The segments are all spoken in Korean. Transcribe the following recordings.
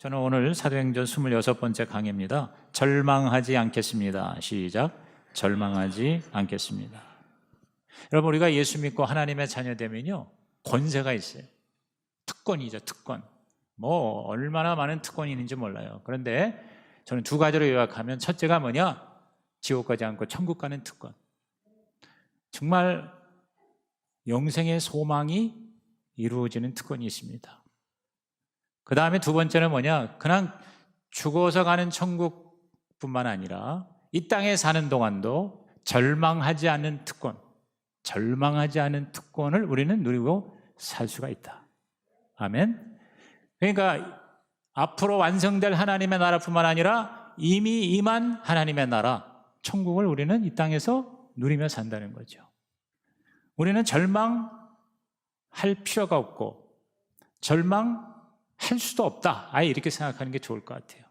저는 오늘 사도행전 26번째 강의입니다. 절망하지 않겠습니다. 시작. 절망하지 않겠습니다. 여러분, 우리가 예수 믿고 하나님의 자녀 되면요, 권세가 있어요. 특권이죠, 특권. 뭐 얼마나 많은 특권이 있는지 몰라요. 그런데 저는 두 가지로 요약하면, 첫째가 뭐냐? 지옥 가지 않고 천국 가는 특권. 정말 영생의 소망이 이루어지는 특권이 있습니다. 그 다음에 두 번째는 뭐냐? 그냥 죽어서 가는 천국뿐만 아니라 이 땅에 사는 동안도 절망하지 않는 특권, 절망하지 않은 특권을 우리는 누리고 살 수가 있다. 아멘. 그러니까 앞으로 완성될 하나님의 나라뿐만 아니라 이미 임한 하나님의 나라, 천국을 우리는 이 땅에서 누리며 산다는 거죠. 우리는 절망할 필요가 없고 절망할 수도 없다. 아예 이렇게 생각하는 게 좋을 것 같아요.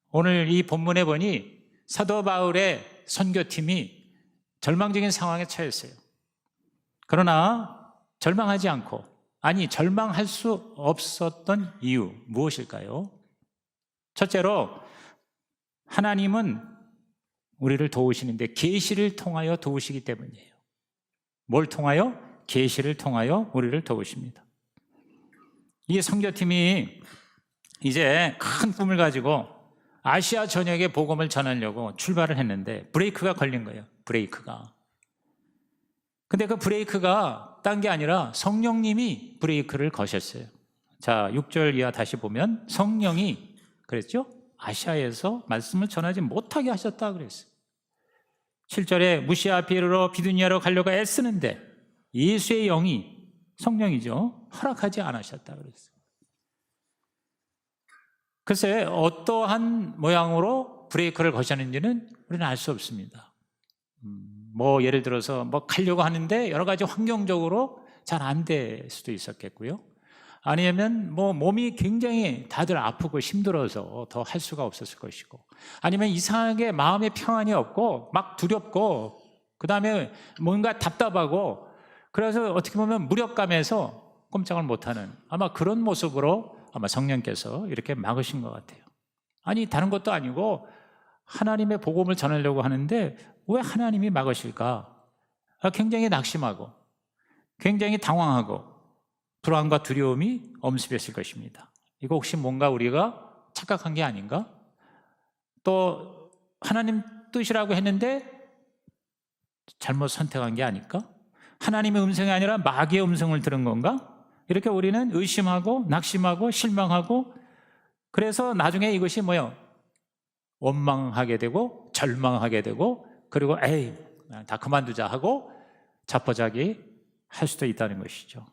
오늘 이 본문에 보니 사도 바울의 선교팀이 절망적인 상황에 처했어요. 그러나 절망하지 않고, 아니 절망할 수 없었던 이유 무엇일까요? 첫째로 하나님은 우리를 도우시는데 계시를 통하여 도우시기 때문이에요. 뭘 통하여? 계시를 통하여 우리를 도우십니다. 이 선교팀이 이제 큰 꿈을 가지고 아시아 전역에 복음을 전하려고 출발을 했는데 브레이크가 걸린 거예요. 브레이크가. 근데 그 브레이크가 딴 게 아니라 성령님이 브레이크를 거셨어요. 자, 6절 이하 다시 보면 성령이 그랬죠? 아시아에서 말씀을 전하지 못하게 하셨다 그랬어요. 7절에 무시아 비르로 비두니아로 가려고 애쓰는데 예수의 영이, 성령이죠, 허락하지 않으셨다 그랬어요. 글쎄 어떠한 모양으로 브레이크를 거셨는지는 우리는 알 수 없습니다. 뭐 예를 들어서 뭐 가려고 하는데 여러 가지 환경적으로 잘 안 될 수도 있었겠고요. 아니면 뭐 몸이 굉장히 다들 아프고 힘들어서 더 할 수가 없었을 것이고, 아니면 이상하게 마음의 평안이 없고 막 두렵고 그 다음에 뭔가 답답하고, 그래서 어떻게 보면 무력감에서 꼼짝을 못하는, 아마 그런 모습으로 아마 성령께서 이렇게 막으신 것 같아요. 아니 다른 것도 아니고 하나님의 복음을 전하려고 하는데 왜 하나님이 막으실까? 굉장히 낙심하고 굉장히 당황하고 불안과 두려움이 엄습했을 것입니다. 이거 혹시 뭔가 우리가 착각한 게 아닌가? 또 하나님 뜻이라고 했는데 잘못 선택한 게 아닐까? 하나님의 음성이 아니라 마귀의 음성을 들은 건가? 이렇게 우리는 의심하고 낙심하고 실망하고, 그래서 나중에 이것이 뭐예요? 원망하게 되고 절망하게 되고, 그리고 에이 다 그만두자 하고 자포자기 할 수도 있다는 것이죠.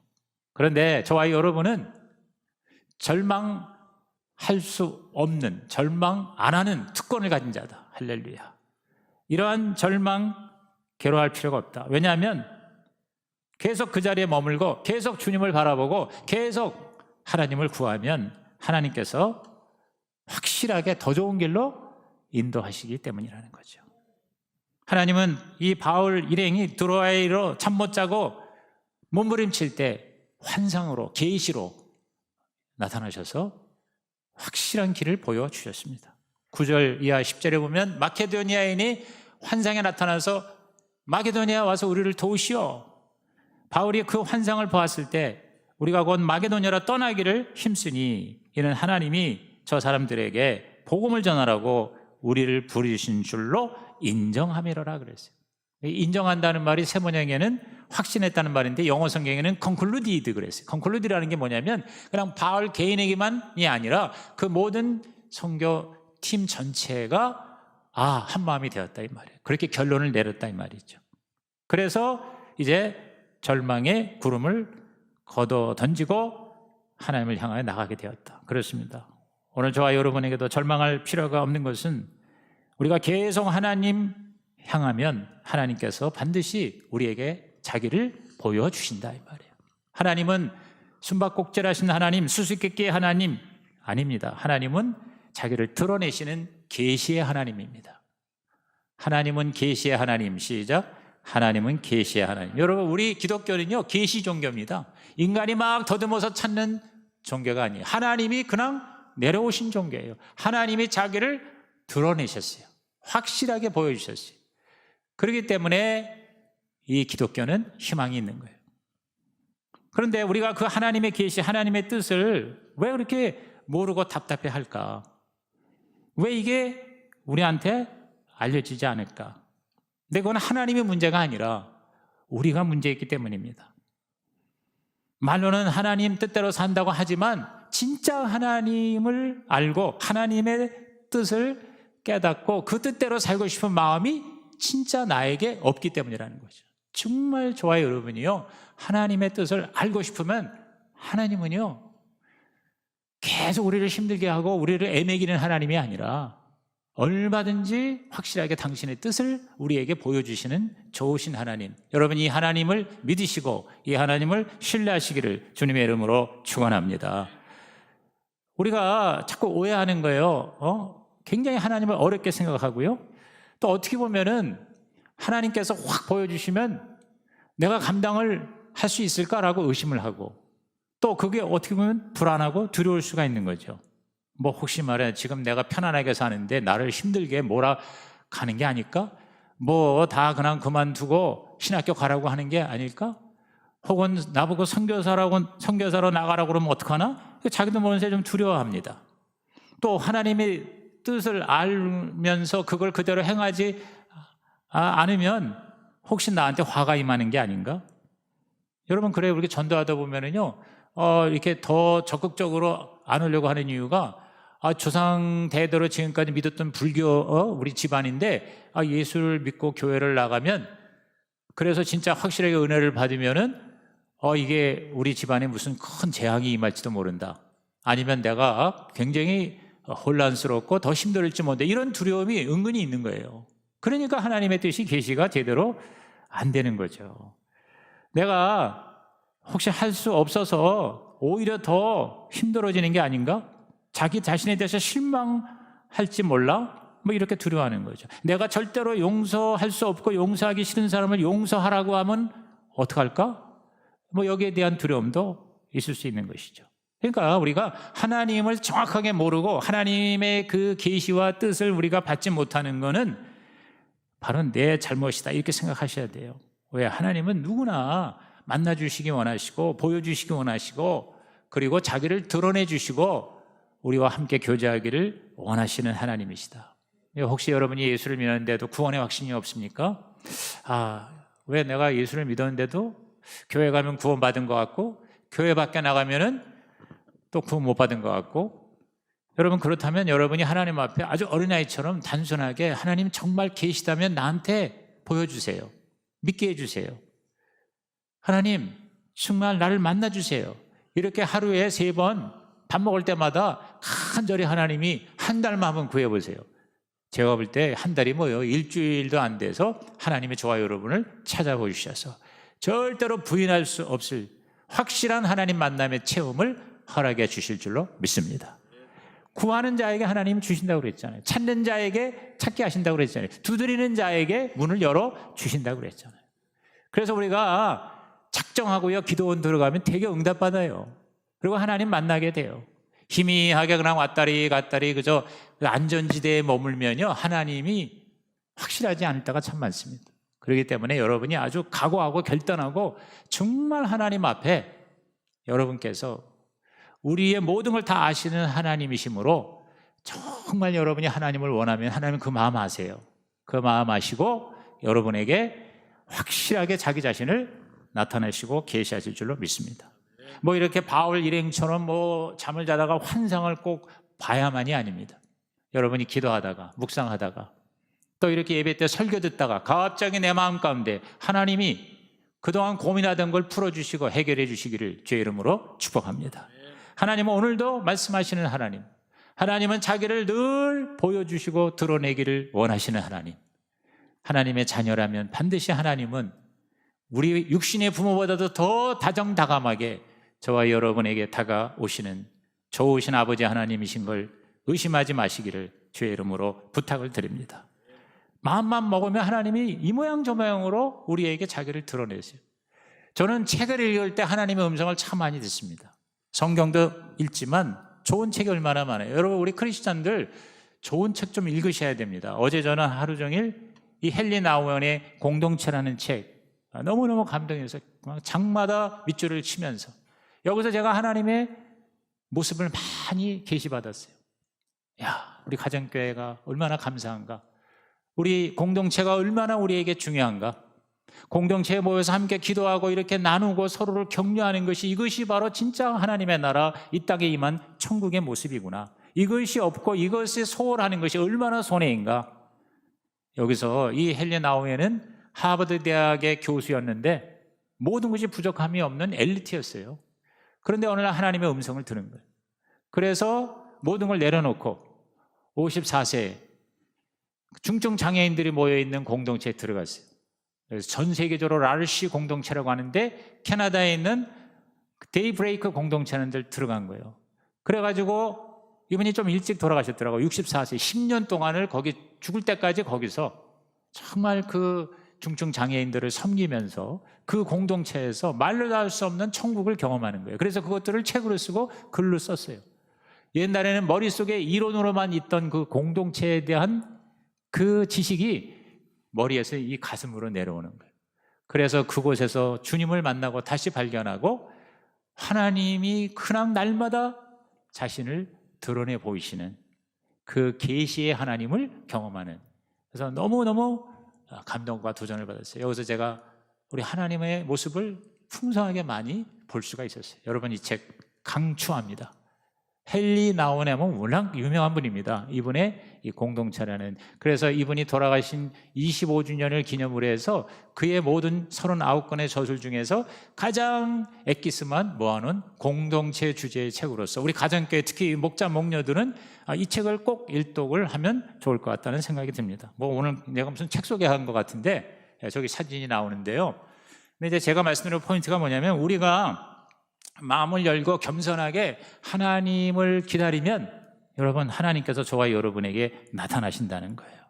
그런데 저와 여러분은 절망할 수 없는, 절망 안 하는 특권을 가진 자다. 할렐루야. 이러한 절망 괴로워할 필요가 없다. 왜냐하면 계속 그 자리에 머물고 계속 주님을 바라보고 계속 하나님을 구하면 하나님께서 확실하게 더 좋은 길로 인도하시기 때문이라는 거죠. 하나님은 이 바울 일행이 드로아이로 잠 못 자고 몸부림칠 때 환상으로, 계시로 나타나셔서 확실한 길을 보여주셨습니다. 9절 이하 10절에 보면 마케도니아인이 환상에 나타나서 마게도니아 와서 우리를 도우시오. 바울이 그 환상을 보았을 때 우리가 곧 마게도니아로 떠나기를 힘쓰니 이는 하나님이 저 사람들에게 복음을 전하라고 우리를 부르신 줄로 인정함이로라 그랬어요. 인정한다는 말이 세번역에는 확신했다는 말인데 영어 성경에는 concluded 그랬어요. conclude라는 게 뭐냐면 그냥 바울 개인에게만이 아니라 그 모든 선교팀 전체가 한 마음이 되었다 이 말이에요. 그렇게 결론을 내렸다 이 말이죠. 그래서 이제 절망의 구름을 걷어 던지고 하나님을 향하여 나가게 되었다. 그렇습니다. 오늘 저와 여러분에게도 절망할 필요가 없는 것은 우리가 계속 하나님 향하면 하나님께서 반드시 우리에게 자기를 보여주신다 이 말이에요. 하나님은 숨바꼭질하신 하나님, 수수께끼의 하나님 아닙니다. 하나님은 자기를 드러내시는 계시의 하나님입니다. 하나님은 계시의 하나님. 시작. 하나님은 계시의 하나님. 여러분, 우리 기독교는요 계시 종교입니다. 인간이 막 더듬어서 찾는 종교가 아니에요. 하나님이 그냥 내려오신 종교예요. 하나님이 자기를 드러내셨어요. 확실하게 보여주셨어요. 그렇기 때문에 이 기독교는 희망이 있는 거예요. 그런데 우리가 그 하나님의 계시, 하나님의 뜻을 왜 그렇게 모르고 답답해 할까? 왜 이게 우리한테 알려지지 않을까? 근데 그건 하나님의 문제가 아니라 우리가 문제있기 때문입니다. 말로는 하나님 뜻대로 산다고 하지만 진짜 하나님을 알고 하나님의 뜻을 깨닫고 그 뜻대로 살고 싶은 마음이 진짜 나에게 없기 때문이라는 거죠. 정말 좋아요, 여러분이요. 하나님의 뜻을 알고 싶으면 하나님은요, 계속 우리를 힘들게 하고 우리를 애매기는 하나님이 아니라 얼마든지 확실하게 당신의 뜻을 우리에게 보여주시는 좋으신 하나님. 여러분, 이 하나님을 믿으시고 이 하나님을 신뢰하시기를 주님의 이름으로 축원합니다. 우리가 자꾸 오해하는 거예요. 굉장히 하나님을 어렵게 생각하고요. 또 어떻게 보면은 하나님께서 확 보여주시면 내가 감당을 할 수 있을까라고 의심을 하고, 또 그게 어떻게 보면 불안하고 두려울 수가 있는 거죠. 뭐 혹시 말해 지금 내가 편안하게 사는데 나를 힘들게 몰아가는 게 아닐까? 뭐 다 그냥 그만두고 신학교 가라고 하는 게 아닐까? 혹은 나보고 선교사로 나가라고 그러면 어떡하나? 자기도 모르면서 좀 두려워합니다. 또 하나님의 뜻을 알면서 그걸 그대로 행하지 않으면 혹시 나한테 화가 임하는 게 아닌가? 여러분, 그래요. 우리 전도하다 보면은요, 이렇게 더 적극적으로 안 하려고 하는 이유가, 조상 대대로 지금까지 믿었던 불교 우리 집안인데, 예수를 믿고 교회를 나가면, 그래서 진짜 확실하게 은혜를 받으면은 이게 우리 집안에 무슨 큰 재앙이 임할지도 모른다. 아니면 내가 굉장히 혼란스럽고 더 힘들을지 모른다. 이런 두려움이 은근히 있는 거예요. 그러니까 하나님의 뜻이 계시가 제대로 안 되는 거죠. 내가 혹시 할 수 없어서 오히려 더 힘들어지는 게 아닌가? 자기 자신에 대해서 실망할지 몰라? 뭐 이렇게 두려워하는 거죠. 내가 절대로 용서할 수 없고 용서하기 싫은 사람을 용서하라고 하면 어떡할까? 뭐 여기에 대한 두려움도 있을 수 있는 것이죠. 그러니까 우리가 하나님을 정확하게 모르고 하나님의 그 계시와 뜻을 우리가 받지 못하는 것은 바로 내 잘못이다, 이렇게 생각하셔야 돼요. 왜? 하나님은 누구나 만나주시기 원하시고 보여주시기 원하시고 그리고 자기를 드러내주시고 우리와 함께 교제하기를 원하시는 하나님이시다. 혹시 여러분이 예수를 믿었는데도 구원의 확신이 없습니까? 왜 내가 예수를 믿었는데도 교회 가면 구원받은 것 같고 교회 밖에 나가면은 또 구원 못 받은 것 같고, 여러분 그렇다면 여러분이 하나님 앞에 아주 어린아이처럼 단순하게 하나님 정말 계시다면 나한테 보여주세요. 믿게 해주세요. 하나님 정말 나를 만나주세요. 이렇게 하루에 3번 밥 먹을 때마다 간절히 하나님이 한 달만 한번 구해보세요. 제가 볼 때 한 달이 뭐예요? 일주일도 안 돼서 하나님의 저와 여러분을 찾아보셔서 절대로 부인할 수 없을 확실한 하나님 만남의 체험을 허락해 주실 줄로 믿습니다. 구하는 자에게 하나님 주신다고 그랬잖아요. 찾는 자에게 찾게 하신다고 그랬잖아요. 두드리는 자에게 문을 열어 주신다고 그랬잖아요. 그래서 우리가 작정하고요, 기도원 들어가면 되게 응답받아요. 그리고 하나님 만나게 돼요. 희미하게 그냥 왔다리 갔다리 그저 안전지대에 머물면요, 하나님이 확실하지 않을 때가 참 많습니다. 그렇기 때문에 여러분이 아주 각오하고 결단하고 정말 하나님 앞에 여러분께서 우리의 모든 걸 다 아시는 하나님이시므로 정말 여러분이 하나님을 원하면 하나님 그 마음 아세요. 그 마음 아시고 여러분에게 확실하게 자기 자신을 나타내시고 계시하실 줄로 믿습니다. 뭐 이렇게 바울 일행처럼 뭐 잠을 자다가 환상을 꼭 봐야만이 아닙니다. 여러분이 기도하다가 묵상하다가 또 이렇게 예배 때 설교 듣다가 갑자기 내 마음 가운데 하나님이 그동안 고민하던 걸 풀어주시고 해결해 주시기를 주의 이름으로 축복합니다. 하나님은 오늘도 말씀하시는 하나님, 하나님은 자기를 늘 보여주시고 드러내기를 원하시는 하나님, 하나님의 자녀라면 반드시 하나님은 우리 육신의 부모보다도 더 다정다감하게 저와 여러분에게 다가오시는 좋으신 아버지 하나님이신 걸 의심하지 마시기를 주의 이름으로 부탁을 드립니다. 마음만 먹으면 하나님이 이 모양 저 모양으로 우리에게 자기를 드러내세요. 저는 책을 읽을 때 하나님의 음성을 참 많이 듣습니다. 성경도 읽지만 좋은 책이 얼마나 많아요. 여러분, 우리 크리스찬들 좋은 책 좀 읽으셔야 됩니다. 어제 저는 하루 종일 이 헨리 나우먼의 공동체라는 책 너무너무 감동해서 장마다 밑줄을 치면서 여기서 제가 하나님의 모습을 많이 계시받았어요. 야, 우리 가정교회가 얼마나 감사한가, 우리 공동체가 얼마나 우리에게 중요한가, 공동체에 모여서 함께 기도하고 이렇게 나누고 서로를 격려하는 것이, 이것이 바로 진짜 하나님의 나라, 이 땅에 임한 천국의 모습이구나. 이것이 없고 이것을 소홀하는 것이 얼마나 손해인가. 여기서 이 헨리 나우먼은 하버드 대학의 교수였는데 모든 것이 부족함이 없는 엘리트였어요. 그런데 어느 날 하나님의 음성을 들은 거예요. 그래서 모든 걸 내려놓고 54세 중증 장애인들이 모여있는 공동체에 들어갔어요. 그래서 전 세계적으로 RC 공동체라고 하는데 캐나다에 있는 데이브레이크 공동체는 들 들어간 거예요. 그래가지고 이분이 좀 일찍 돌아가셨더라고요. 64세 10년 동안을 거기 죽을 때까지 거기서 정말 그 중증 장애인들을 섬기면서 그 공동체에서 말로 다 할 수 없는 천국을 경험하는 거예요. 그래서 그것들을 책으로 쓰고 글로 썼어요. 옛날에는 머릿속에 이론으로만 있던 그 공동체에 대한 그 지식이 머리에서 이 가슴으로 내려오는 거예요. 그래서 그곳에서 주님을 만나고 다시 발견하고 하나님이 그냥 날마다 자신을 드러내 보이시는 그 계시의 하나님을 경험하는, 그래서 너무너무 감동과 도전을 받았어요. 여기서 제가 우리 하나님의 모습을 풍성하게 많이 볼 수가 있었어요. 여러분, 이 책 강추합니다. 헨리 나우먼은 워낙 유명한 분입니다. 이분의 이 공동체라는, 그래서 이분이 돌아가신 25주년을 기념으로 해서 그의 모든 39권의 저술 중에서 가장 엑기스만 모아놓은 공동체 주제의 책으로서 우리 가정교회 특히 목자 목녀들은 이 책을 꼭 일독을 하면 좋을 것 같다는 생각이 듭니다. 뭐 오늘 내가 무슨 책 소개한 것 같은데 저기 사진이 나오는데요. 근데 이제 제가 말씀드린 포인트가 뭐냐면, 우리가 마음을 열고 겸손하게 하나님을 기다리면 여러분, 하나님께서 저와 여러분에게 나타나신다는 거예요.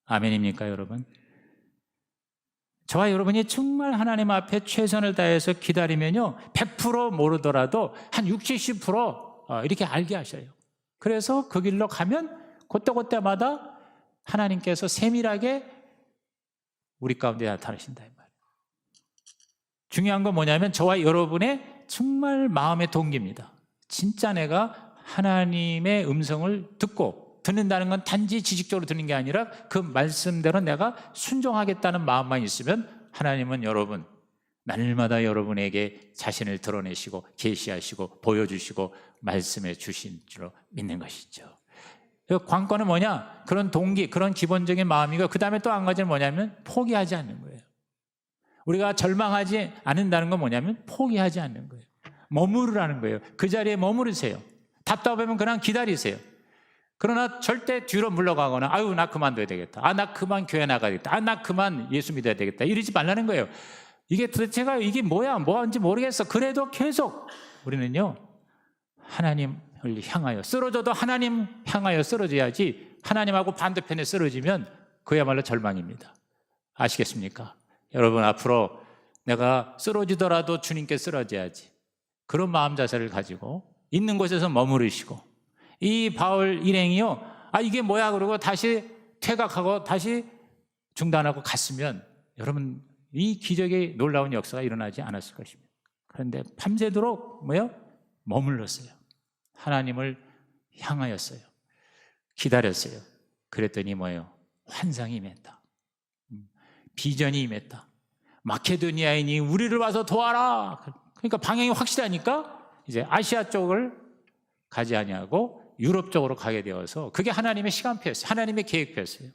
아멘입니까 여러분? 저와 여러분이 정말 하나님 앞에 최선을 다해서 기다리면요, 100% 모르더라도 한 60, 70% 이렇게 알게 하셔요. 그래서 그 길로 가면 그때마다 하나님께서 세밀하게 우리 가운데 나타나신다 이 말이에요. 중요한 건 뭐냐면 저와 여러분의 정말 마음의 동기입니다. 진짜 내가 하나님의 음성을 듣는다는 건 단지 지식적으로 듣는 게 아니라 그 말씀대로 내가 순종하겠다는 마음만 있으면 하나님은 여러분, 날마다 여러분에게 자신을 드러내시고 계시하시고 보여주시고 말씀해 주신 줄로 믿는 것이죠. 관건은 뭐냐? 그런 동기, 그런 기본적인 마음이고, 그 다음에 또 한 가지는 뭐냐면 포기하지 않는 거예요. 우리가 절망하지 않는다는 건 뭐냐면 포기하지 않는 거예요. 머무르라는 거예요. 그 자리에 머무르세요. 답답하면 그냥 기다리세요. 그러나 절대 뒤로 물러가거나 아유 나 그만둬야 되겠다, 나 그만 교회 나가야 되겠다, 나 그만 예수 믿어야 되겠다 이러지 말라는 거예요. 이게 도대체가 이게 뭐인지 모르겠어. 그래도 계속 우리는요, 하나님을 향하여 쓰러져도 하나님 향하여 쓰러져야지, 하나님하고 반대편에 쓰러지면 그야말로 절망입니다. 아시겠습니까? 여러분, 앞으로 내가 쓰러지더라도 주님께 쓰러져야지, 그런 마음 자세를 가지고 있는 곳에서 머무르시고, 이 바울 일행이요, 이게 뭐야 그러고 다시 퇴각하고 다시 중단하고 갔으면 여러분 이 기적의 놀라운 역사가 일어나지 않았을 것입니다. 그런데 밤새도록 머물렀어요. 하나님을 향하였어요. 기다렸어요. 그랬더니 환상이 임했다. 비전이 임했다. 마케도니아인이 우리를 와서 도와라. 그러니까 방향이 확실하니까 이제 아시아 쪽을 가지 아니하고 유럽 쪽으로 가게 되어서, 그게 하나님의 시간표였어요. 하나님의 계획표였어요.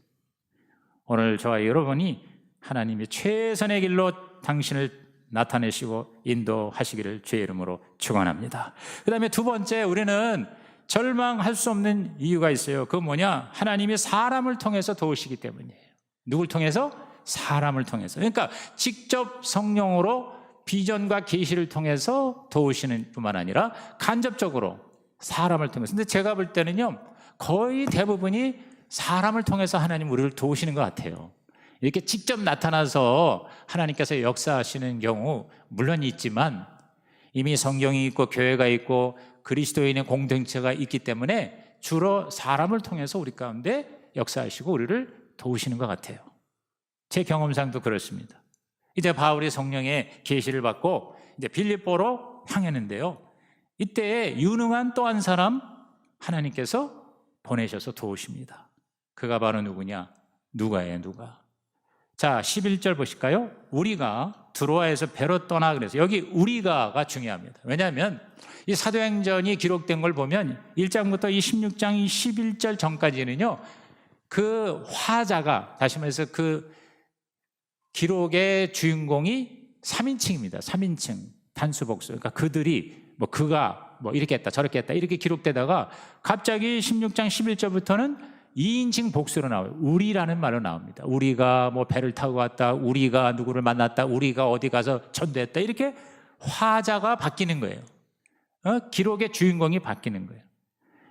오늘 저와 여러분이 하나님의 최선의 길로 당신을 나타내시고 인도하시기를 주의 이름으로 축원합니다. 그 다음에 두 번째, 우리는 절망할 수 없는 이유가 있어요. 그건 뭐냐? 하나님이 사람을 통해서 도우시기 때문이에요. 누굴 통해서? 사람을 통해서. 그러니까 직접 성령으로 비전과 계시를 통해서 도우시는 뿐만 아니라 간접적으로 사람을 통해서. 근데 제가 볼 때는요, 거의 대부분이 사람을 통해서 하나님 우리를 도우시는 것 같아요. 이렇게 직접 나타나서 하나님께서 역사하시는 경우 물론 있지만, 이미 성경이 있고 교회가 있고 그리스도인의 공동체가 있기 때문에 주로 사람을 통해서 우리 가운데 역사하시고 우리를 도우시는 것 같아요. 제 경험상도 그렇습니다. 이제 바울이 성령의 계시를 받고 이제 빌립보로 향했는데요. 이때 유능한 또 한 사람 하나님께서 보내셔서 도우십니다. 그가 바로 누구냐? 누가예요, 누가. 자, 11절 보실까요? 우리가 드로아에서 배로 떠나 그래서 여기 우리가가 중요합니다. 왜냐하면 이 사도행전이 기록된 걸 보면 1장부터 이 16장 11절 전까지는요, 그 화자가, 다시 말해서 그 기록의 주인공이 3인칭입니다. 3인칭 단수복수. 그러니까 그들이 뭐 그가 뭐 이렇게 했다 저렇게 했다 이렇게 기록되다가 갑자기 16장 11절부터는 2인칭 복수로 나와요. 우리라는 말로 나옵니다. 우리가 뭐 배를 타고 갔다, 우리가 누구를 만났다, 우리가 어디 가서 전도했다, 이렇게 화자가 바뀌는 거예요. 기록의 주인공이 바뀌는 거예요.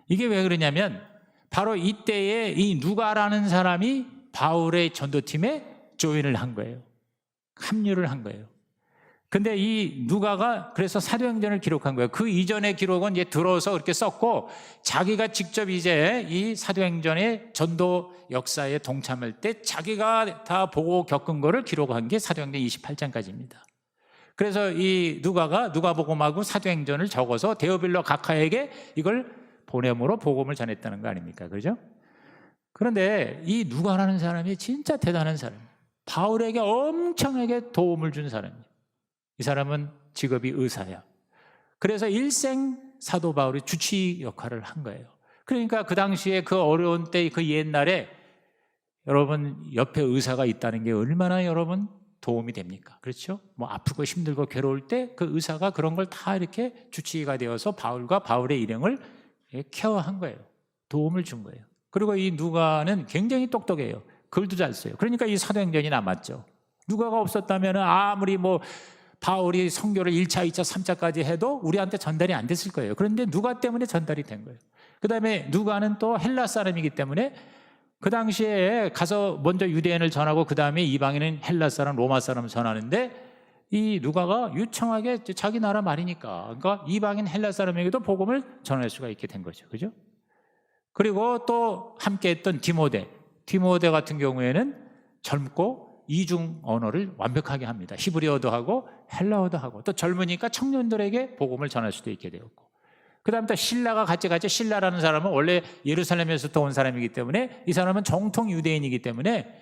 이게 왜 그러냐면 바로 이때에 이 누가라는 사람이 바울의 전도팀에 조인을 한 거예요. 합류를 한 거예요. 근데 이 누가가 그래서 사도행전을 기록한 거예요. 그 이전의 기록은 이제 들어서 이렇게 썼고 자기가 직접 이제 이 사도행전의 전도 역사에 동참할 때 자기가 다 보고 겪은 거를 기록한 게 사도행전 28장까지입니다. 그래서 이 누가가 누가복음하고 사도행전을 적어서 데오빌로 각하에게 이걸 보냄으로 복음을 전했다는 거 아닙니까? 그죠? 그런데 이 누가라는 사람이 진짜 대단한 사람이에요. 바울에게 엄청나게 도움을 준 사람이에요. 이 사람은 직업이 의사야. 그래서 일생 사도 바울이 주치 역할을 한 거예요. 그러니까 그 당시에 그 어려운 때 그 옛날에 여러분 옆에 의사가 있다는 게 얼마나 여러분 도움이 됩니까? 그렇죠? 뭐 아프고 힘들고 괴로울 때 그 의사가 그런 걸 다 이렇게 주치의가 되어서 바울과 바울의 일행을 케어한 거예요. 도움을 준 거예요. 그리고 이 누가는 굉장히 똑똑해요. 글도 잘 써요. 그러니까 이 사도행전이 남았죠. 누가가 없었다면 아무리 뭐 바울이 선교를 1차, 2차, 3차까지 해도 우리한테 전달이 안 됐을 거예요. 그런데 누가 때문에 전달이 된 거예요. 그 다음에 누가는 또 헬라 사람이기 때문에 그 당시에 가서 먼저 유대인을 전하고 그 다음에 이방인은 헬라 사람, 로마 사람을 전하는데 이 누가가 유창하게 자기 나라 말이니까 그러니까 이방인 헬라 사람에게도 복음을 전할 수가 있게 된 거죠. 그죠? 그리고 또 함께 했던 디모데 같은 경우에는 젊고 이중 언어를 완벽하게 합니다. 히브리어도 하고 헬라어도 하고 또 젊으니까 청년들에게 복음을 전할 수도 있게 되었고 그 다음 또 신라가 같이 신라라는 사람은 원래 예루살렘에서 온 사람이기 때문에 이 사람은 정통 유대인이기 때문에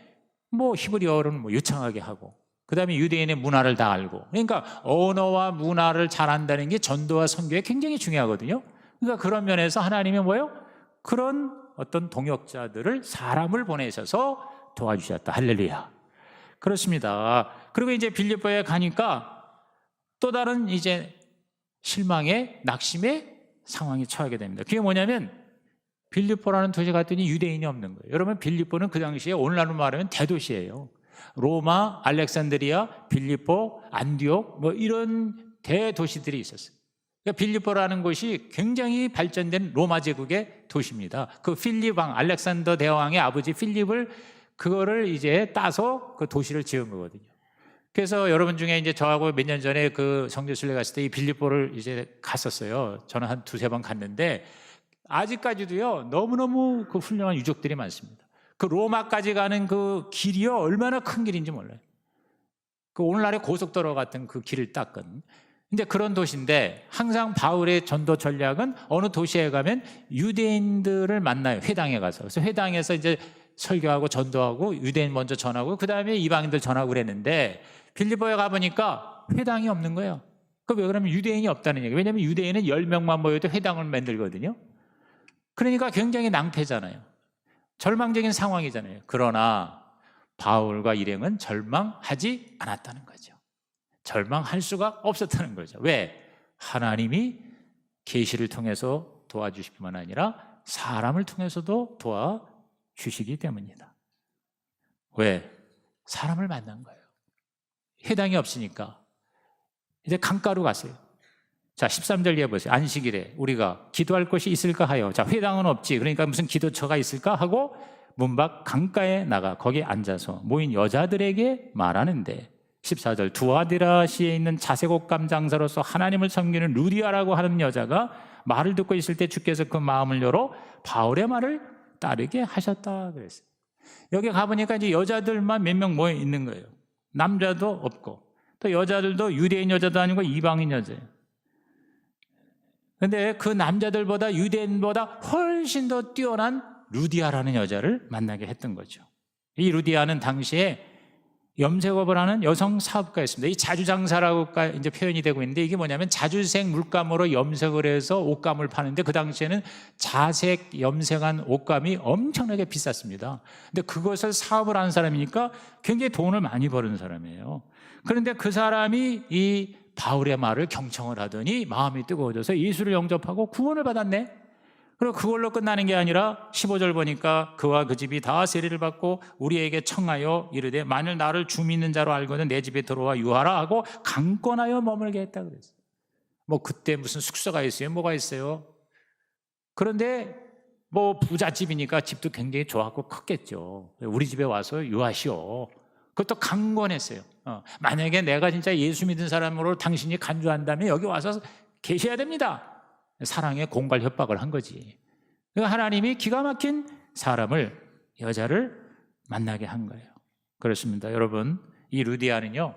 뭐 히브리어는 뭐 유창하게 하고 그 다음에 유대인의 문화를 다 알고 그러니까 언어와 문화를 잘 안다는 게 전도와 선교에 굉장히 중요하거든요. 그러니까 그런 면에서 하나님이 뭐예요? 그런 어떤 동역자들을 사람을 보내셔서 도와주셨다. 할렐루야. 그렇습니다. 그리고 이제 빌립보에 가니까 또 다른 이제 실망의 낙심의 상황에 처하게 됩니다. 그게 뭐냐면 빌립보라는 도시 갔더니 유대인이 없는 거예요. 여러분 빌립보는 그 당시에 오늘날로 말하면 대도시예요. 로마, 알렉산드리아, 빌립보, 안디옥 뭐 이런 대도시들이 있었어요. 그러니까 빌립보라는 곳이 굉장히 발전된 로마 제국의 도시입니다. 그 필립 왕, 알렉산더 대왕의 아버지 필립을 그거를 이제 따서 그 도시를 지은 거거든요. 그래서 여러분 중에 이제 저하고 몇 년 전에 그 성교순례 갔을 때 이 빌립보를 이제 갔었어요. 저는 한 두세 번 갔는데 아직까지도요 너무너무 그 훌륭한 유적들이 많습니다. 그 로마까지 가는 그 길이요 얼마나 큰 길인지 몰라요. 그 오늘날의 고속도로 같은 그 길을 닦은. 근데 그런 도시인데 항상 바울의 전도 전략은 어느 도시에 가면 유대인들을 만나요. 회당에 가서. 그래서 회당에서 이제 설교하고 전도하고 유대인 먼저 전하고 그 다음에 이방인들 전하고 그랬는데 빌립보에 가보니까 회당이 없는 거예요. 왜 그러면 유대인이 없다는 얘기예요. 왜냐하면 유대인은 10명만 모여도 회당을 만들거든요. 그러니까 굉장히 낭패잖아요. 절망적인 상황이잖아요. 그러나 바울과 일행은 절망하지 않았다는 거죠. 절망할 수가 없었다는 거죠. 왜? 하나님이 계시를 통해서 도와주실 뿐만 아니라 사람을 통해서도 도와주시기 때문이다. 왜? 사람을 만난 거예요. 회당이 없으니까 이제 강가로 갔어요. 자, 13절 이해보세요. 안식일에 우리가 기도할 곳이 있을까 하여, 자, 회당은 없지. 그러니까 무슨 기도처가 있을까 하고 문 밖 강가에 나가 거기 앉아서 모인 여자들에게 말하는데 14절 두아디라시에 있는 자색옷감 장사로서 하나님을 섬기는 루디아라고 하는 여자가 말을 듣고 있을 때 주께서 그 마음을 열어 바울의 말을 따르게 하셨다 그랬어요. 여기 가보니까 이제 여자들만 몇 명 모여 있는 거예요. 남자도 없고, 또 여자들도 유대인 여자도 아니고 이방인 여자예요. 근데 그 남자들보다 유대인보다 훨씬 더 뛰어난 루디아라는 여자를 만나게 했던 거죠. 이 루디아는 당시에 염색업을 하는 여성 사업가였습니다. 이 자주장사라고 이제 표현이 되고 있는데, 이게 뭐냐면 자주색 물감으로 염색을 해서 옷감을 파는데, 그 당시에는 자색 염색한 옷감이 엄청나게 비쌌습니다. 근데 그것을 사업을 하는 사람이니까 굉장히 돈을 많이 버는 사람이에요. 그런데 그 사람이 이 바울의 말을 경청을 하더니 마음이 뜨거워져서 예수를 영접하고 구원을 받았네. 그리고 그걸로 끝나는 게 아니라 15절 보니까 그와 그 집이 다 세례를 받고 우리에게 청하여 이르되 만일 나를 주 믿는 자로 알거든 내 집에 들어와 유하라 하고 강권하여 머물게 했다 그랬어요. 뭐 그때 무슨 숙소가 있어요? 뭐가 있어요? 그런데 뭐 부잣집이니까 집도 굉장히 좋았고 컸겠죠. 우리 집에 와서 유하시오. 그것도 강권했어요. 만약에 내가 진짜 예수 믿은 사람으로 당신이 간주한다면 여기 와서 계셔야 됩니다. 사랑의 공갈 협박을 한 거지. 하나님이 기가 막힌 사람을, 여자를 만나게 한 거예요. 그렇습니다. 여러분, 이 루디아는요,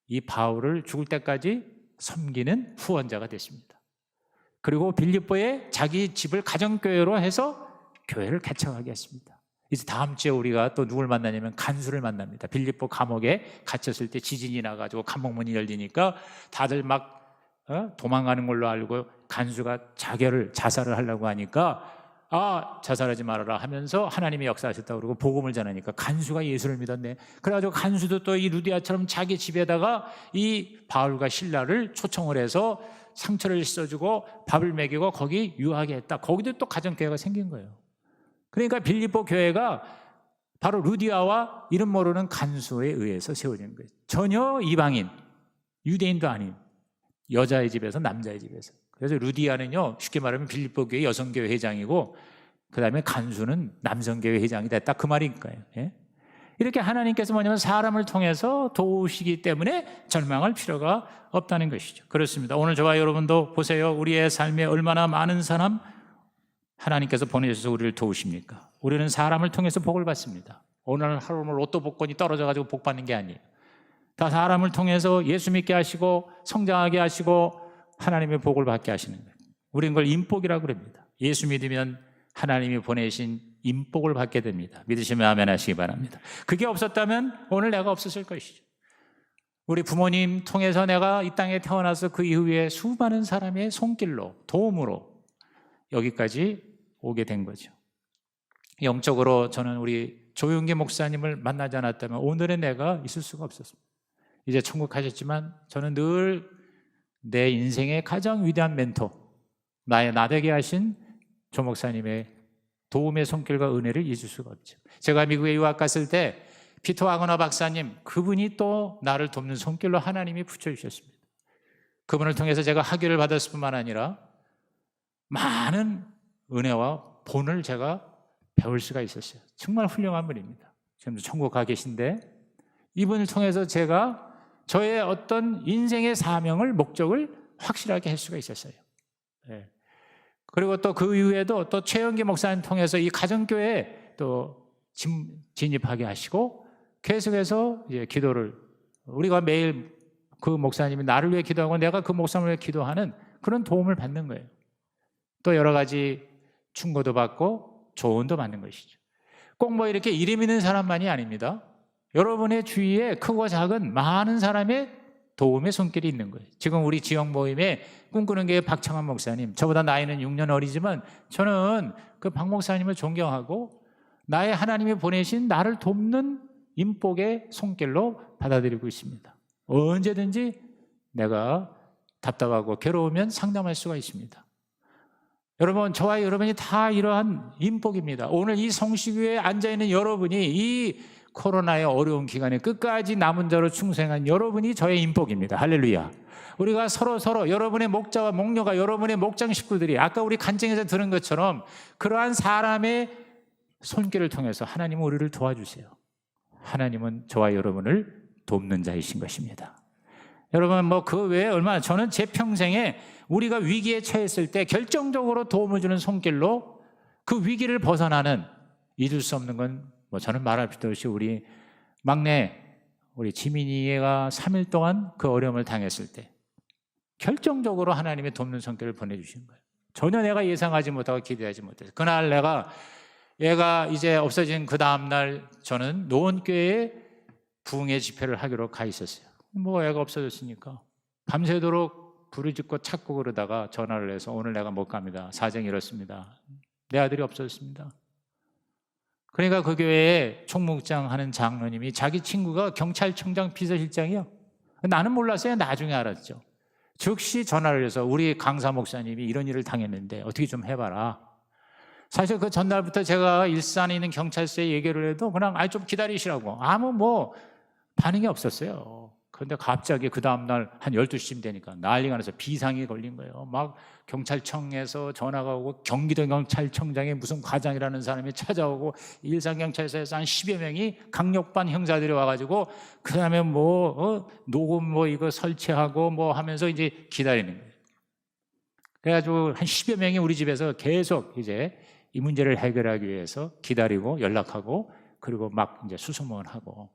이 바울을 죽을 때까지 섬기는 후원자가 됐습니다. 그리고 빌립보에 자기 집을 가정교회로 해서 교회를 개척하게 했습니다. 이제 다음 주에 우리가 또 누굴 만나냐면 간수를 만납니다. 빌립보 감옥에 갇혔을 때 지진이 나가지고 감옥문이 열리니까 다들 막 도망가는 걸로 알고 간수가 자살을 하려고 하니까 자살하지 말아라 하면서 하나님이 역사하셨다고 그러고 복음을 전하니까 간수가 예수를 믿었네. 그래가지고 간수도 또 이 루디아처럼 자기 집에다가 이 바울과 실라를 초청을 해서 상처를 씻어주고 밥을 먹이고 거기 유하게 했다. 거기도 또 가정교회가 생긴 거예요. 그러니까 빌립보 교회가 바로 루디아와 이름 모르는 간수에 의해서 세워진 거예요. 전혀 이방인, 유대인도 아닌 여자의 집에서 남자의 집에서. 그래서 루디아는요, 쉽게 말하면 빌립보 교회 여성교회 회장이고, 그 다음에 간수는 남성교회 회장이 됐다, 그 말이니까요. 예? 이렇게 하나님께서 뭐냐면 사람을 통해서 도우시기 때문에 절망할 필요가 없다는 것이죠. 그렇습니다. 오늘 저와 여러분도 보세요. 우리의 삶에 얼마나 많은 사람 하나님께서 보내주셔서 우리를 도우십니까? 우리는 사람을 통해서 복을 받습니다. 오늘 하루 로또 복권이 떨어져가지고 복 받는 게 아니에요. 다 사람을 통해서 예수 믿게 하시고 성장하게 하시고 하나님의 복을 받게 하시는 거예요. 우리는 그걸 인복이라고 그럽니다. 예수 믿으면 하나님이 보내신 인복을 받게 됩니다. 믿으시면 아멘 하시기 바랍니다. 그게 없었다면 오늘 내가 없었을 것이죠. 우리 부모님 통해서 내가 이 땅에 태어나서 그 이후에 수많은 사람의 손길로, 도움으로 여기까지 오게 된 거죠. 영적으로 저는 우리 조용기 목사님을 만나지 않았다면 오늘의 내가 있을 수가 없었습니다. 이제 천국 가셨지만 저는 늘 내 인생의 가장 위대한 멘토, 나 되게 하신 조 목사님의 도움의 손길과 은혜를 잊을 수가 없죠. 제가 미국에 유학 갔을 때 피터 와그너 박사님, 그분이 또 나를 돕는 손길로 하나님이 붙여주셨습니다. 그분을 통해서 제가 학위를 받았을 뿐만 아니라 많은 은혜와 본을 제가 배울 수가 있었어요. 정말 훌륭한 분입니다. 지금도 천국 가 계신데 이분을 통해서 제가 저의 어떤 인생의 사명을, 목적을 확실하게 할 수가 있었어요. 네. 그리고 또 그 이후에도 또 최영기 목사님 통해서 이 가정교회에 또 진입하게 하시고 계속해서 이제 기도를, 우리가 매일 그 목사님이 나를 위해 기도하고 내가 그 목사님을 위해 기도하는 그런 도움을 받는 거예요. 또 여러 가지 충고도 받고 조언도 받는 것이죠. 꼭 뭐 이렇게 이름 있는 사람만이 아닙니다. 여러분의 주위에 크고 작은 많은 사람의 도움의 손길이 있는 거예요. 지금 우리 지역 모임에 꿈꾸는 게 박창환 목사님, 저보다 나이는 6년 어리지만 저는 그 박 목사님을 존경하고 나의 하나님이 보내신 나를 돕는 인복의 손길로 받아들이고 있습니다. 언제든지 내가 답답하고 괴로우면 상담할 수가 있습니다. 여러분, 저와 여러분이 다 이러한 인복입니다. 오늘 이 성식위에 앉아있는 여러분이 이 코로나의 어려운 기간에 끝까지 남은 자로 충성한 여러분이 저의 인복입니다. 할렐루야. 우리가 서로 여러분의 목자와 목녀가, 여러분의 목장 식구들이 아까 우리 간증에서 들은 것처럼 그러한 사람의 손길을 통해서 하나님은 우리를 도와주세요. 하나님은 저와 여러분을 돕는 자이신 것입니다. 여러분 뭐 그 외에 얼마나 저는 제 평생에 우리가 위기에 처했을 때 결정적으로 도움을 주는 손길로 그 위기를 벗어나는 잊을 수 없는 건 뭐 저는 말할 필요 없이 우리 막내 우리 지민이가 3일 동안 그 어려움을 당했을 때 결정적으로 하나님의 돕는 손길을 보내주신 거예요. 전혀 내가 예상하지 못하고 기대하지 못해서 그날 얘가 이제 없어진 그 다음날 저는 노원교회에 부흥회 집회를 하기로 가 있었어요. 뭐 애가 없어졌으니까 밤새도록 부르짖고 찾고 그러다가 전화를 해서 오늘 내가 못 갑니다. 사정이 이렇습니다. 내 아들이 없어졌습니다. 그러니까 그 교회에 총목장 하는 장로님이 자기 친구가 경찰청장 비서실장이요. 나는 몰랐어요. 나중에 알았죠. 즉시 전화를 해서 우리 강사 목사님이 이런 일을 당했는데 어떻게 좀 해봐라. 사실 그 전날부터 제가 일산에 있는 경찰서에 얘기를 해도 그냥 좀 기다리시라고 아무 뭐 반응이 없었어요. 그런데 갑자기 그 다음날 한 12시쯤 되니까 난리가 나서 비상이 걸린 거예요. 막 경찰청에서 전화가 오고 경기도 경찰청장에 무슨 과장이라는 사람이 찾아오고 일산경찰서에서 한 10여 명이 강력반 형사들이 와가지고 그 다음에 녹음 이거 설치하고 하면서 이제 기다리는 거예요. 그래가지고 한 10여 명이 우리 집에서 계속 이제 이 문제를 해결하기 위해서 기다리고 연락하고 그리고 막 이제 수소문하고.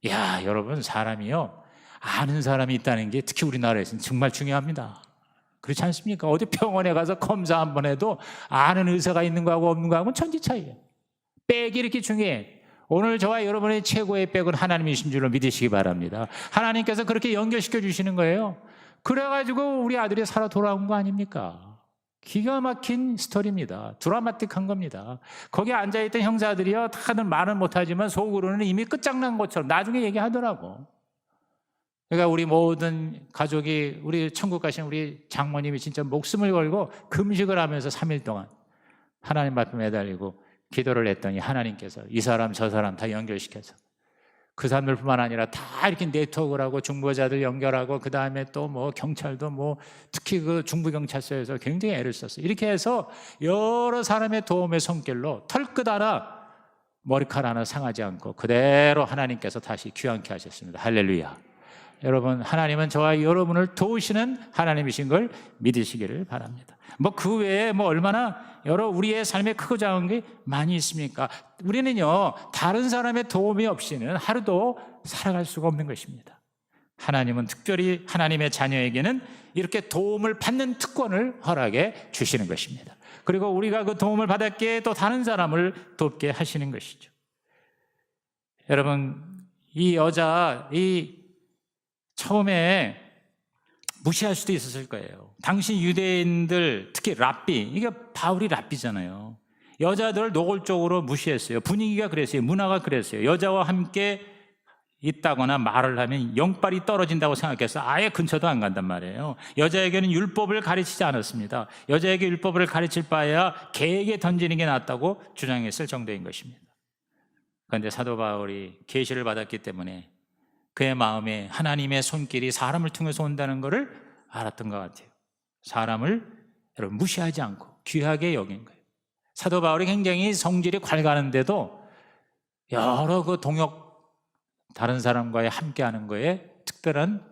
야, 여러분 사람이요. 아는 사람이 있다는 게 특히 우리나라에서는 정말 중요합니다. 그렇지 않습니까? 어디 병원에 가서 검사 한번 해도 아는 의사가 있는 거하고 없는 거하고는 천지 차이예요. 백이 이렇게 중요해. 오늘 저와 여러분의 최고의 백은 하나님이신 줄로 믿으시기 바랍니다. 하나님께서 그렇게 연결시켜 주시는 거예요. 그래가지고 우리 아들이 살아 돌아온 거 아닙니까? 기가 막힌 스토리입니다. 드라마틱한 겁니다. 거기 앉아있던 형사들이요 다들 말은 못하지만 속으로는 이미 끝장난 것처럼 나중에 얘기하더라고. 그러니까 우리 모든 가족이 우리 천국 가신 우리 장모님이 진짜 목숨을 걸고 금식을 하면서 3일 동안 하나님 앞에 매달리고 기도를 했더니 하나님께서 이 사람 저 사람 다 연결시켜서 그 사람들뿐만 아니라 다 이렇게 네트워크를 하고 중보자들 연결하고 그 다음에 또 경찰도 특히 그 중부경찰서에서 굉장히 애를 썼어요. 이렇게 해서 여러 사람의 도움의 손길로 털끝 하나 머리카락 하나 상하지 않고 그대로 하나님께서 다시 귀환케 하셨습니다. 할렐루야. 여러분 하나님은 저와 여러분을 도우시는 하나님이신 걸 믿으시기를 바랍니다. 그 외에 얼마나 여러 우리의 삶에 크고 작은 게 많이 있습니까? 우리는요 다른 사람의 도움이 없이는 하루도 살아갈 수가 없는 것입니다. 하나님은 특별히 하나님의 자녀에게는 이렇게 도움을 받는 특권을 허락해 주시는 것입니다. 그리고 우리가 그 도움을 받았기에 또 다른 사람을 돕게 하시는 것이죠. 여러분 이 여자 처음에 무시할 수도 있었을 거예요. 당시 유대인들 특히 랍비, 이게 바울이 랍비잖아요. 여자들을 노골적으로 무시했어요. 분위기가 그랬어요. 문화가 그랬어요. 여자와 함께 있다거나 말을 하면 영빨이 떨어진다고 생각해서 아예 근처도 안 간단 말이에요. 여자에게는 율법을 가르치지 않았습니다. 여자에게 율법을 가르칠 바에야 개에게 던지는 게 낫다고 주장했을 정도인 것입니다. 그런데 사도 바울이 계시를 받았기 때문에 그의 마음에 하나님의 손길이 사람을 통해서 온다는 것을 알았던 것 같아요. 사람을 여러분 무시하지 않고 귀하게 여긴 거예요. 사도 바울이 굉장히 성질이 괄가는데도 여러 그 동역 다른 사람과의 함께하는 거에 특별한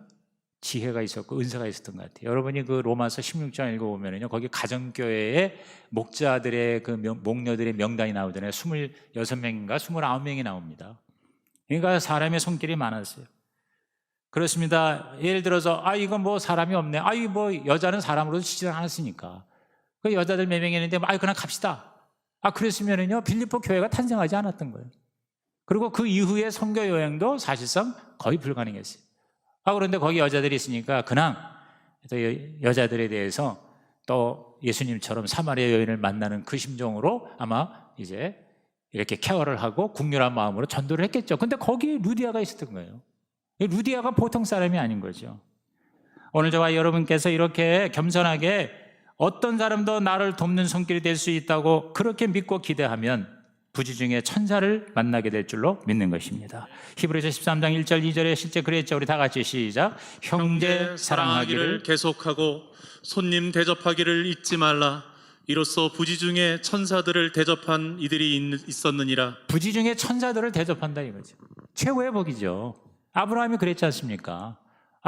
지혜가 있었고 은사가 있었던 것 같아요. 여러분이 그 로마서 16장 읽어보면요 거기 가정교회의 목자들의 그 목녀들의 명단이 나오잖아요. 26명인가 29명이 나옵니다. 그러니까 사람의 손길이 많았어요. 그렇습니다. 예를 들어서 이거 사람이 없네. 여자는 사람으로도 치지 않았으니까 그 여자들 몇 명이 있는데 그냥 갑시다. 그랬으면은요 빌립보 교회가 탄생하지 않았던 거예요. 그리고 그 이후에 선교 여행도 사실상 거의 불가능했어요. 그런데 거기 여자들이 있으니까 그냥 또 여자들에 대해서 또 예수님처럼 사마리아 여인을 만나는 그 심정으로 아마 이제 이렇게 케어를 하고 국률한 마음으로 전도를 했겠죠. 근데 거기에 루디아가 있었던 거예요. 루디아가 보통 사람이 아닌 거죠. 오늘 저와 여러분께서 이렇게 겸손하게 어떤 사람도 나를 돕는 손길이 될 수 있다고 그렇게 믿고 기대하면 부지 중에 천사를 만나게 될 줄로 믿는 것입니다. 히브리서 13장 1절 2절에 실제 그랬죠. 우리 다 같이 시작. 형제 사랑하기를 계속하고 손님 대접하기를 잊지 말라. 이로써 부지 중에 천사들을 대접한 이들이 있었느니라. 부지 중에 천사들을 대접한다 이거죠. 최고의 복이죠. 아브라함이 그랬지 않습니까?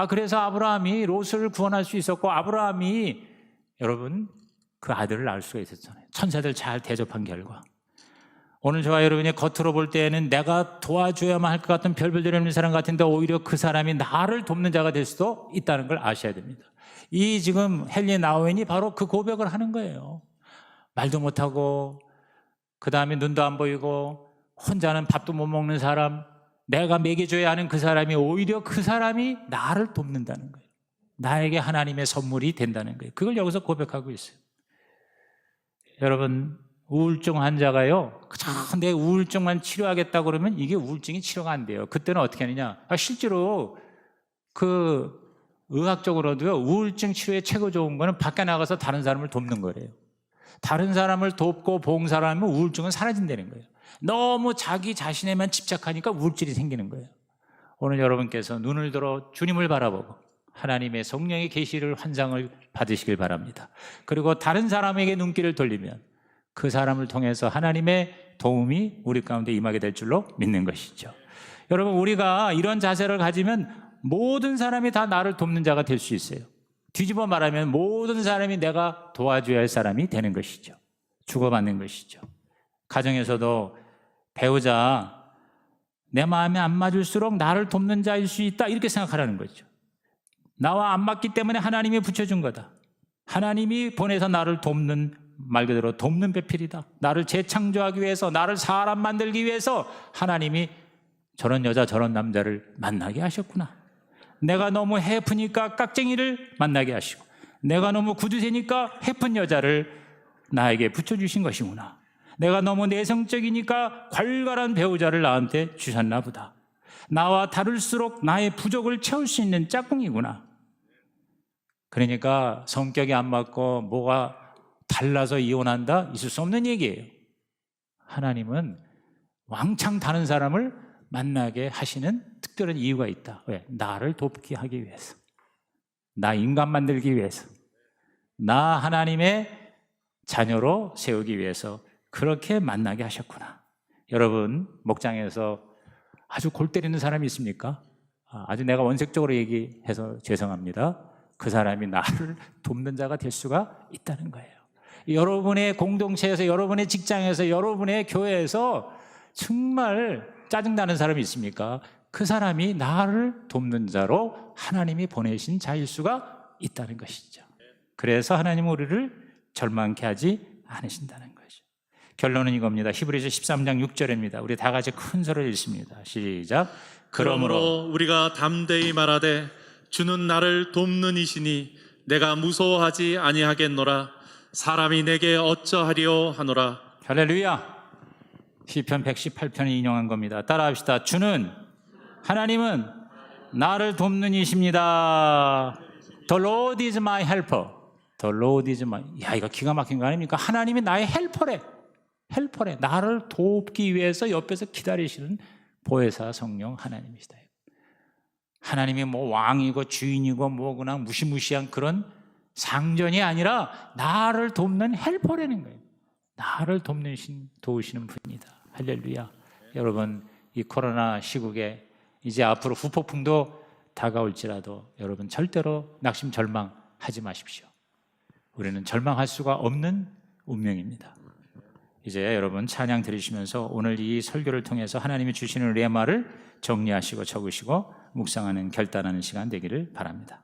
그래서 아브라함이 롯을 구원할 수 있었고, 아브라함이 여러분 그 아들을 낳을 수가 있었잖아요. 천사들 잘 대접한 결과. 오늘 저와 여러분이 겉으로 볼 때에는 내가 도와줘야만 할 것 같은 별볼일 없는 사람 같은데, 오히려 그 사람이 나를 돕는 자가 될 수도 있다는 걸 아셔야 됩니다. 이 지금 헨리 나우엔이 바로 그 고백을 하는 거예요. 말도 못하고, 그 다음에 눈도 안 보이고, 혼자는 밥도 못 먹는 사람, 내가 먹여줘야 하는 그 사람이 오히려 그 사람이 나를 돕는다는 거예요. 나에게 하나님의 선물이 된다는 거예요. 그걸 여기서 고백하고 있어요. 여러분, 우울증 환자가요, 내 우울증만 치료하겠다고 그러면 이게 우울증이 치료가 안 돼요. 그때는 어떻게 하느냐? 실제로 그 의학적으로도요, 우울증 치료에 최고 좋은 거는 밖에 나가서 다른 사람을 돕는 거래요. 다른 사람을 돕고 봉사하면 우울증은 사라진다는 거예요. 너무 자기 자신에만 집착하니까 우울증이 생기는 거예요. 오늘 여러분께서 눈을 들어 주님을 바라보고 하나님의 성령의 계시를 환상을 받으시길 바랍니다. 그리고 다른 사람에게 눈길을 돌리면 그 사람을 통해서 하나님의 도움이 우리 가운데 임하게 될 줄로 믿는 것이죠. 여러분, 우리가 이런 자세를 가지면 모든 사람이 다 나를 돕는 자가 될 수 있어요. 뒤집어 말하면 모든 사람이 내가 도와줘야 할 사람이 되는 것이죠. 주고받는 것이죠. 가정에서도 배우자, 내 마음에 안 맞을수록 나를 돕는 자일 수 있다, 이렇게 생각하라는 거죠. 나와 안 맞기 때문에 하나님이 붙여준 거다. 하나님이 보내서 나를 돕는, 말 그대로 돕는 배필이다. 나를 재창조하기 위해서, 나를 사람 만들기 위해서 하나님이 저런 여자 저런 남자를 만나게 하셨구나. 내가 너무 해프니까 깍쟁이를 만나게 하시고, 내가 너무 구두쇠니까 해픈 여자를 나에게 붙여주신 것이구나. 내가 너무 내성적이니까 괄괄한 배우자를 나한테 주셨나 보다. 나와 다를수록 나의 부족을 채울 수 있는 짝꿍이구나. 그러니까 성격이 안 맞고 뭐가 달라서 이혼한다? 있을 수 없는 얘기예요. 하나님은 왕창 다른 사람을 만나게 하시는 특별한 이유가 있다. 왜? 나를 돕게 하기 위해서, 나 인간 만들기 위해서, 나 하나님의 자녀로 세우기 위해서 그렇게 만나게 하셨구나. 여러분, 목장에서 아주 골 때리는 사람이 있습니까? 아주 내가 원색적으로 얘기해서 죄송합니다. 그 사람이 나를 돕는 자가 될 수가 있다는 거예요. 여러분의 공동체에서, 여러분의 직장에서, 여러분의 교회에서 정말 짜증나는 사람이 있습니까? 그 사람이 나를 돕는 자로 하나님이 보내신 자일 수가 있다는 것이죠. 그래서 하나님은 우리를 절망케 하지 않으신다는 거죠. 결론은 이겁니다. 히브리서 13장 6절입니다. 우리 다 같이 큰 소리를 읽습니다. 시작. 그러므로 우리가 담대히 말하되 주는 나를 돕는 이시니 내가 무서워하지 아니하겠노라. 사람이 내게 어쩌하리요 하노라. 할렐루야. 시편 118편을 인용한 겁니다. 따라합시다. 주는, 하나님은 나를 돕는 이십니다. The Lord is my helper. The Lord is my. 야, 이거 기가 막힌 거 아닙니까? 하나님이 나의 헬퍼래. 헬퍼래. 나를 돕기 위해서 옆에서 기다리시는 보혜사 성령 하나님이시다. 하나님이 뭐 왕이고 주인이고 뭐 그냥 무시무시한 그런 상전이 아니라 나를 돕는 헬퍼라는 거예요. 나를 도우시는 분이다. 할렐루야. 여러분, 이 코로나 시국에 이제 앞으로 후폭풍도 다가올지라도 여러분 절대로 낙심 절망하지 마십시오. 우리는 절망할 수가 없는 운명입니다. 이제 여러분 찬양 들으시면서 오늘 이 설교를 통해서 하나님이 주시는 레마를 정리하시고 적으시고 묵상하는 결단하는 시간 되기를 바랍니다.